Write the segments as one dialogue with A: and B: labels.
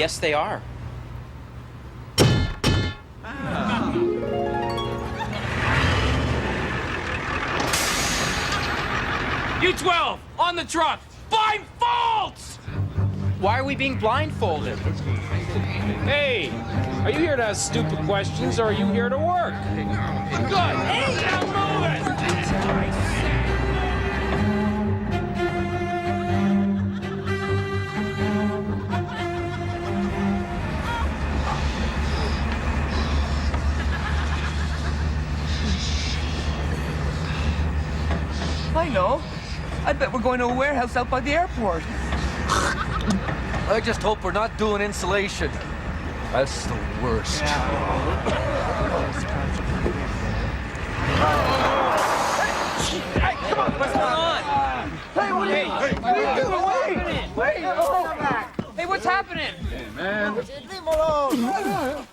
A: Yes, they are.
B: You 12, on the truck! Find faults!
A: Why are we being blindfolded?
B: Hey, are you here to ask stupid questions or are you here to work? Good. Hey, now move it!
C: I know. I bet we're going to a warehouse out by the airport.
D: I just hope we're not doing insulation. That's the worst.
B: What's going on?
C: Hey, what are you doing? Wait!
B: Hey, what's happening?
C: Leave him alone!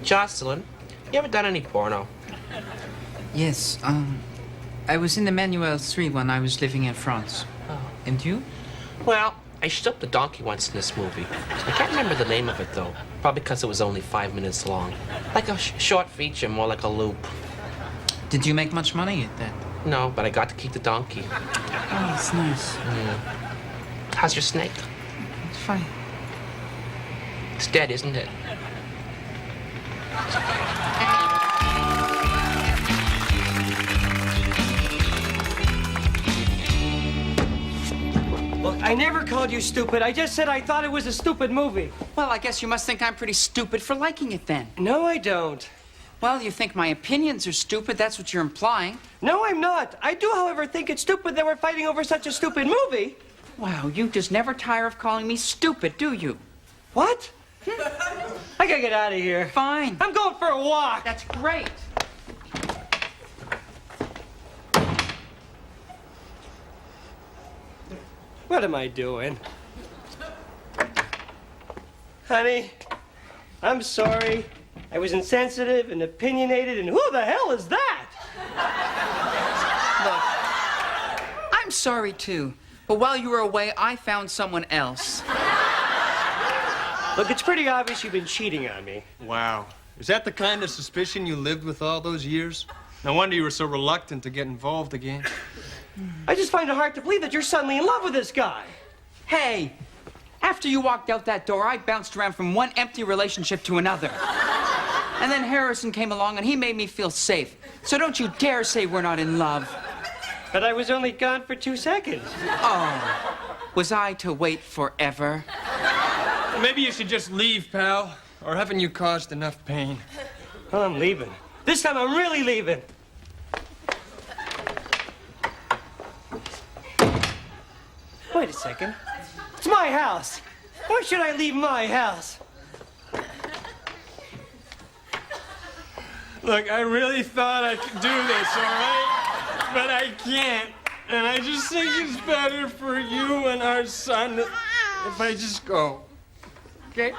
E: Jocelyn, you ever done any porno?
F: Yes, I was in the Manuel 3 when I was living in France.
E: Oh.
F: And you?
E: Well, I stopped the donkey once in this movie. I can't remember the name of it, though. Probably because it was only 5 minutes long. Like a short feature, more like a loop.
F: Did you make much money at that?
E: No, but I got to keep the donkey.
F: Oh, it's nice.
E: How's your snake?
F: It's fine.
E: It's dead, isn't it?
G: Look, I never called you stupid. I just said I thought it was a stupid movie.
F: Well, I guess you must think I'm pretty stupid for liking it then.
G: No, I don't.
F: Well, you think my opinions are stupid, that's what you're implying.
G: No, I'm not. I do, however, think it's stupid that we're fighting over such a stupid movie.
F: Wow, you just never tire of calling me stupid, do you?
G: What? I gotta get out of here.
F: Fine.
G: I'm going for a walk.
F: That's great.
G: What am I doing? Honey, I'm sorry. I was insensitive and opinionated, and who the hell is that?
F: Look, I'm sorry too, but while you were away, I found someone else.
G: Look, it's pretty obvious you've been cheating on me.
H: Wow. Is that the kind of suspicion you lived with all those years? No wonder you were so reluctant to get involved again.
G: I just find it hard to believe that you're suddenly in love with this guy.
F: Hey, after you walked out that door, I bounced around from one empty relationship to another. And then Harrison came along and he made me feel safe. So don't you dare say we're not in love.
G: But I was only gone for 2 seconds.
F: Oh, was I to wait forever?
H: Maybe you should just leave, pal. Or haven't you caused enough pain?
G: Well, I'm leaving. This time I'm really leaving. Wait a second. It's my house. Why should I leave my house?
H: Look, I really thought I could do this, all right? But I can't. And I just think it's better for you and our son if I just go. Okay?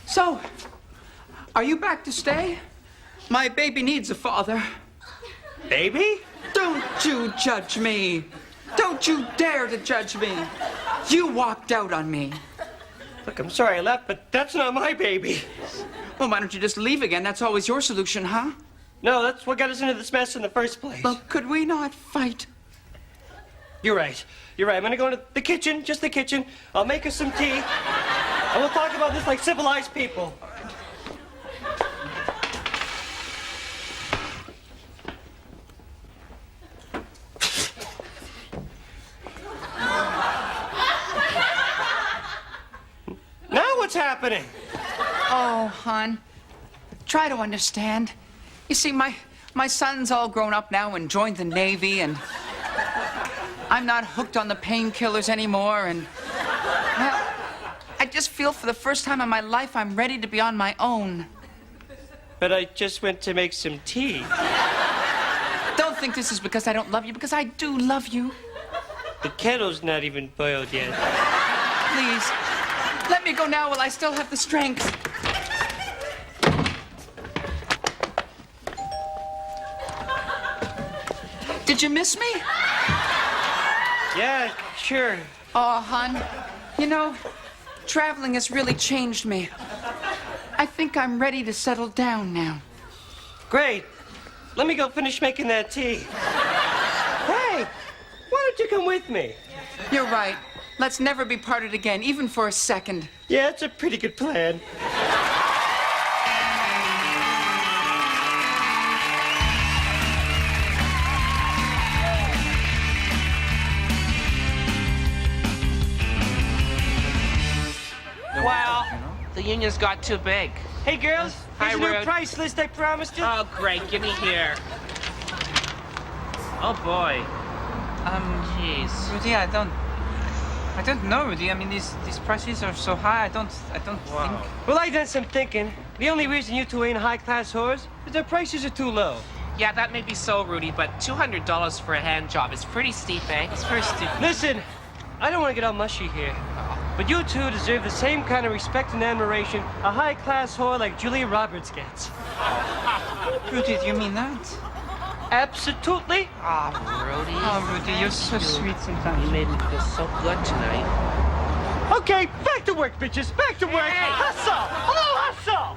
F: So, are you back to stay? My baby needs a father.
G: Baby?
F: Don't you judge me. Don't you dare to judge me. You walked out on me.
G: Look, I'm sorry I left, but that's not my baby.
F: Well, why don't you just leave again? That's always your solution, huh?
G: No, that's what got us into this mess in the first place.
F: Look, could we not fight?
G: You're right. You're right. I'm gonna go into the kitchen, just the kitchen. I'll make us some tea. And we'll talk about this like civilized people. happening?
F: Oh, hon, try to understand. You see, my son's all grown up now and joined the Navy, and I'm not hooked on the painkillers anymore, and, well, I just feel for the first time in my life I'm ready to be on my own.
G: But I just went to make some tea.
F: Don't think this is because I don't love you, because I do love you.
G: The kettle's not even boiled yet.
F: Please, let me go now while I still have the strength. Did you miss me?
G: Yeah, sure.
F: Oh, hon, you know, traveling has really changed me. I think I'm ready to settle down now.
G: Great. Let me go finish making that tea. Hey, why don't you come with me?
F: You're right. Let's never be parted again, even for a second.
G: Yeah, it's a pretty good plan.
E: Well, the union's got too big.
G: Hey, girls,
E: Hi,
G: here's a new
E: Rude.
G: price list I promised you.
E: Oh, great. Give me here. Oh, boy. Jeez.
C: Rudy, I don't know, Rudy. I mean, these prices are so high. I don't
E: Wow.
G: Well, I done some thinking. The only reason you two ain't high-class whores is their prices are too low.
E: Yeah, that may be so, Rudy, but $200 for a hand job is pretty steep, eh?
C: It's very steep.
G: Listen, I don't want to get all mushy here, but you two deserve the same kind of respect and admiration a high-class whore like Julia Roberts gets.
C: Rudy, do you mean that?
G: Absolutely.
E: Oh, Rudy.
C: Oh, Rudy, you're so sweet sometimes.
E: You made me feel so good tonight.
G: Okay, back to work, bitches. Back to work.
E: Hey.
G: Hustle. Oh, hustle.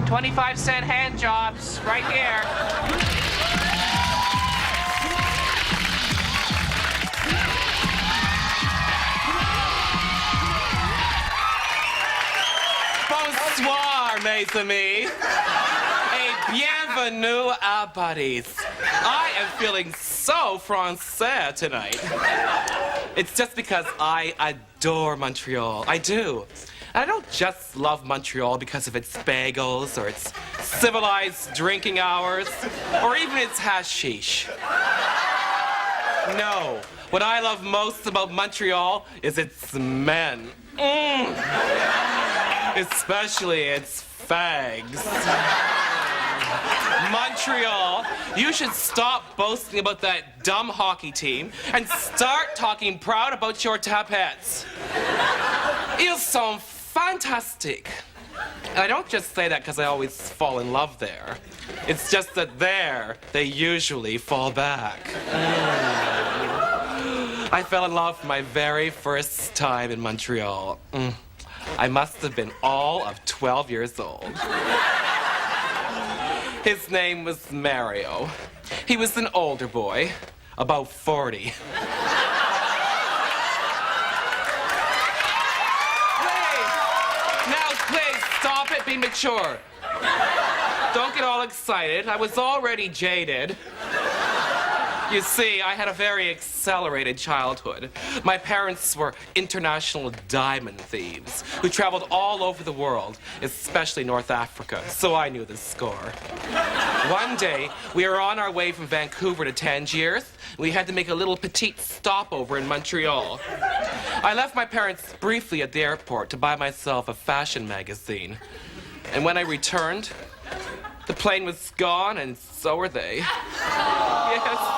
E: 25-cent hand jobs, right here.
I: Bonsoir, mes amis. Et bienvenue à Paris. I am feeling so français tonight. It's just because I adore Montreal. I do. And I don't just love Montreal because of its bagels or its civilized drinking hours or even its hashish. No. What I love most about Montreal is its men. Especially its fags. Montreal, you should stop boasting about that dumb hockey team and start talking proud about your tapettes. Ils sont fantastic. And I don't just say that because I always fall in love there. It's just that there, they usually fall back. I fell in love for my very first time in Montreal. I must have been all of 12 years old. His name was Mario. He was an older boy, about 40. Hey, now please stop it, be mature. Don't get all excited. I was already jaded. You see, I had a very accelerated childhood. My parents were international diamond thieves who traveled all over the world, especially North Africa, so I knew the score. One day, we were on our way from Vancouver to Tangiers. We had to make a little petite stopover in Montreal. I left my parents briefly at the airport to buy myself a fashion magazine. And when I returned, the plane was gone, and so were they. Yes.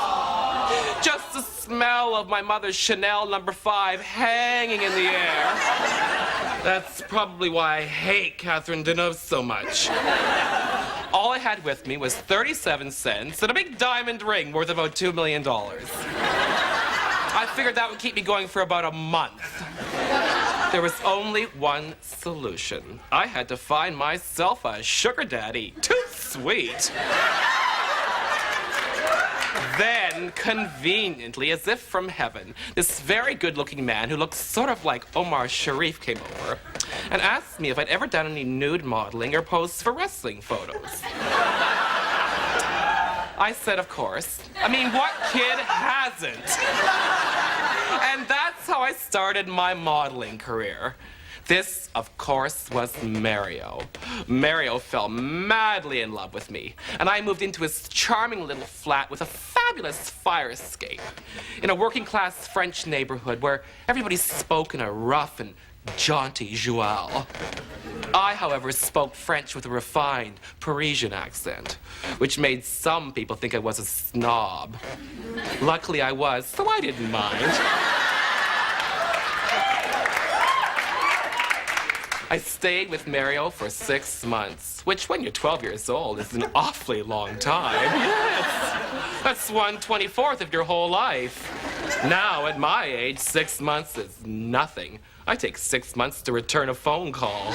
I: Just the smell of my mother's Chanel No. 5 hanging in the air. That's probably why I hate Catherine Deneuve so much. All I had with me was 37 cents and a big diamond ring worth about $2 million. I figured that would keep me going for about a month. There was only one solution. I had to find myself a sugar daddy. Too sweet. Then, conveniently, as if from heaven, this very good-looking man who looked sort of like Omar Sharif came over and asked me if I'd ever done any nude modeling or posed for wrestling photos. I said, of course. I mean, what kid hasn't? And that's how I started my modeling career. This, of course, was Mario. Mario fell madly in love with me, and I moved into his charming little flat with a fabulous fire escape in a working-class French neighborhood where everybody spoke in a rough and jaunty joual. I, however, spoke French with a refined Parisian accent, which made some people think I was a snob. Luckily, I was, so I didn't mind. I stayed with Mario for 6 months, which when you're 12 years old is an awfully long time. Yes, that's 1/24 of your whole life. Now, at my age, 6 months is nothing. I take 6 months to return a phone call.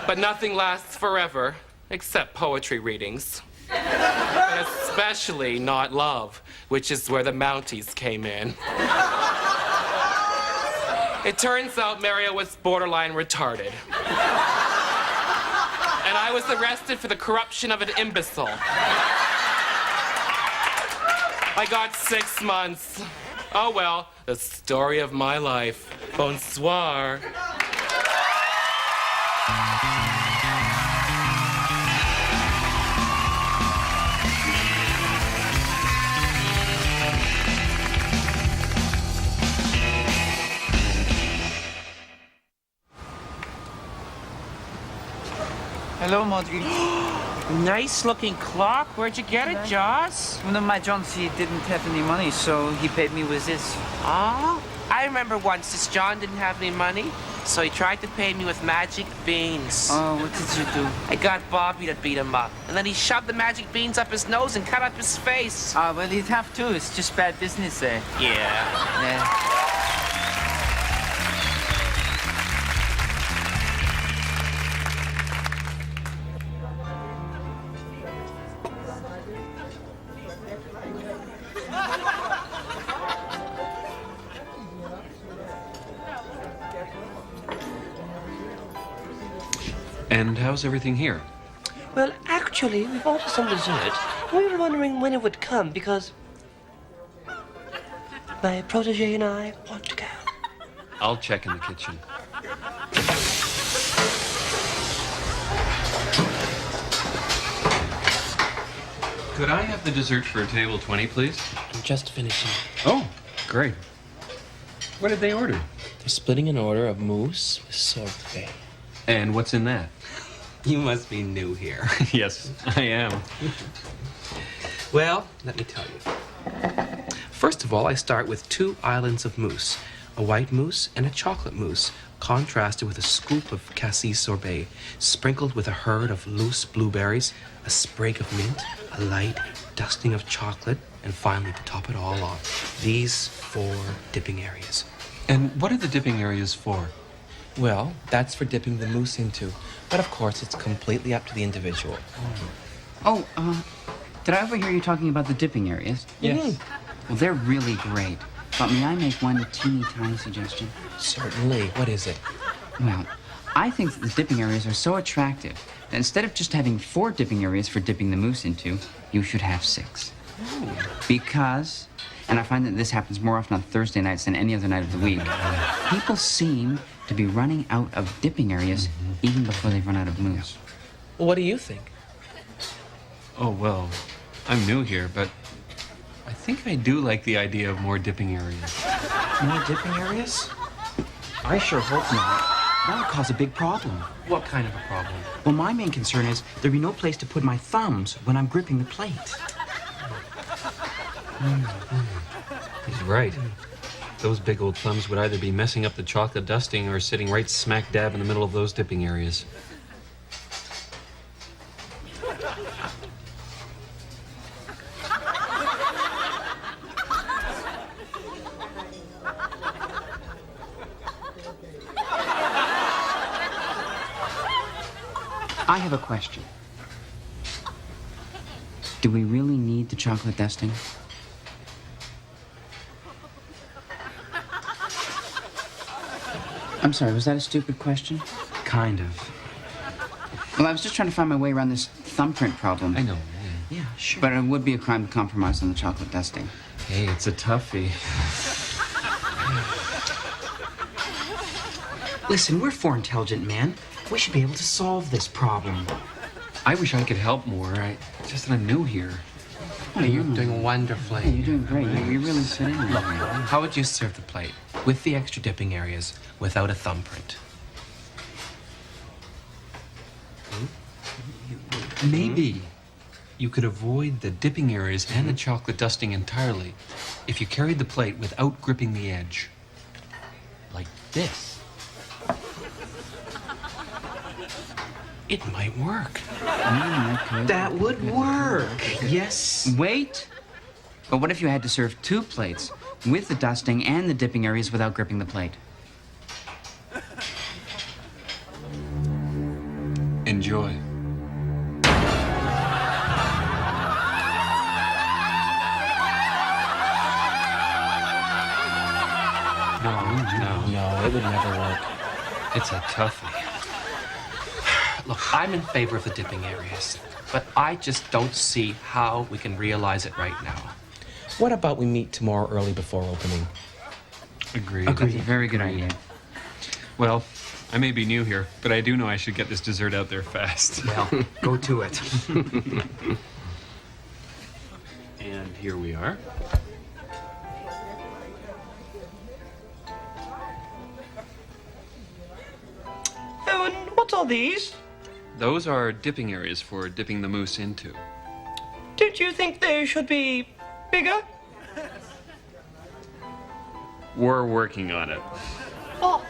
I: But nothing lasts forever, except poetry readings. And especially not love, which is where the Mounties came in. It turns out Mario was borderline retarded. And I was arrested for the corruption of an imbecile. I got 6 months. Oh well, the story of my life. Bonsoir.
C: Hello, Maudry.
E: Nice looking clock. Where'd you get it, Joss?
C: One of my Johns, he didn't have any money, so he paid me with this.
E: Oh, I remember once this John didn't have any money, so he tried to pay me with magic beans.
C: Oh, what did you do?
E: I got Bobby to beat him up, and then he shoved the magic beans up his nose and cut up his face.
C: Ah, well, he'd have to. It's just bad business, eh?
E: Yeah.
J: And how's everything here?
G: Well, actually, we've ordered some dessert. We were wondering when it would come because my protege and I want to go.
J: I'll check in the kitchen. Could I have the dessert for table 20, please?
E: I'm just finishing.
J: Oh, great. What did they order?
E: They're splitting an order of mousse with sorbet.
J: And what's in that?
I: You must be new here.
J: Yes, I am.
E: Well, let me tell you. First of all, I start with 2 islands of mousse, a white mousse and a chocolate mousse, contrasted with a scoop of cassis sorbet, sprinkled with a herd of loose blueberries, a sprig of mint, a light dusting of chocolate, and finally, to top it all off, these 4 dipping areas.
J: And what are the dipping areas for?
E: Well, that's for dipping the mousse into. But of course, it's completely up to the individual.
F: Oh, did I overhear you talking about the dipping areas?
J: Yes.
F: Well, they're really great. But may I make one teeny tiny suggestion?
E: Certainly. What is it?
F: Well, I think that the dipping areas are so attractive that instead of just having 4 dipping areas for dipping the mousse into, you should have 6.
J: Ooh.
F: Because, and I find that this happens more often on Thursday nights than any other night of the week, people seem to be running out of dipping areas even before they run out of mousse.
E: Well, what do you think?
J: Oh, well, I'm new here, but I think I do like the idea of more dipping areas.
F: More dipping areas? I sure hope not. That would cause a big problem.
E: What kind of a problem?
F: Well, my main concern is there'd be no place to put my thumbs when I'm gripping the plate.
J: He's right. Those big old thumbs would either be messing up the chocolate dusting or sitting right smack dab in the middle of those dipping areas.
F: I have a question. Do we really need the chocolate dusting? I'm sorry, was that a stupid question?
J: Kind of.
F: Well, I was just trying to find my way around this thumbprint problem.
J: I know.
F: Yeah, sure. But it would be a crime to compromise on the chocolate dusting.
J: Hey, it's a toughie.
F: Listen, we're four intelligent men. We should be able to solve this problem.
J: I wish I could help more. Just that I'm new here.
E: Hey, you're doing wonderfully.
F: Hey, you're doing great. You really fit in there.
E: Look, how would you serve the plate? With the extra dipping areas, without a thumbprint. Maybe you could avoid the dipping areas and the chocolate dusting entirely if you carried the plate without gripping the edge. Like this. It might work.
F: That would work. Yes. Wait. But what if you had to serve two plates with the dusting and the dipping areas without gripping the plate?
J: Enjoy.
E: No, it would never work.
J: It's a toughie.
E: Look, I'm in favor of the dipping areas, but I just don't see how we can realize it right now. What about we meet tomorrow early before opening?
J: Agreed.
F: That's a very good idea.
J: Well, I may be new here, but I do know I should get this dessert out there fast.
F: Well, go to it.
J: And here we are.
G: Oh, and what's all these?
J: Those are dipping areas for dipping the mousse into.
G: Did you think they should be bigger?
J: We're working on it.
G: Oh.